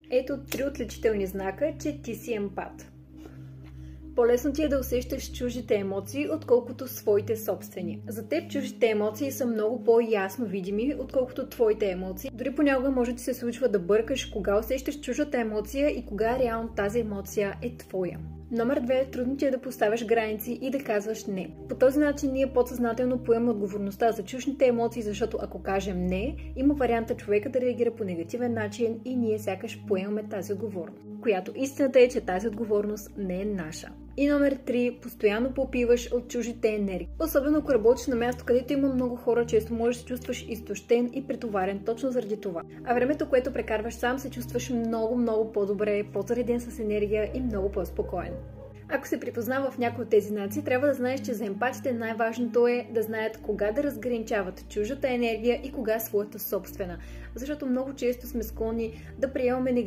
Ето 3 отличителни знака, че ти си емпат. По-лесно ти е да усещаш чуждите емоции, отколкото своите собствени. За теб чуждите емоции са много по-ясно видими, отколкото твоите емоции. Дори понякога може да се случва да бъркаш кога усещаш чуждата емоция и кога реално тази емоция е твоя. Номер 2. Трудно ти е да поставяш граници и да казваш не. По този начин ние подсъзнателно поемаме отговорността за чуждите емоции, защото ако кажем не, има варианта човека да реагира по негативен начин и ние сякаш поемаме тази отговорност. Която истината е, че тази отговорност не е наша. И номер 3. Постоянно попиваш от чуждите енергии. Особено ако работиш на място, където има много хора, често можеш да се чувстваш изтощен и претоварен точно заради това. А времето, което прекарваш сам, се чувстваш много по-добре, по-зареден с енергия и много по-спокоен. Ако се припознава в някои от тези знаци, трябва да знаеш, че за емпатите най-важното е да знаят кога да разграничават чуждата енергия и кога своята собствена. Защото много често сме склонни да приемаме негативни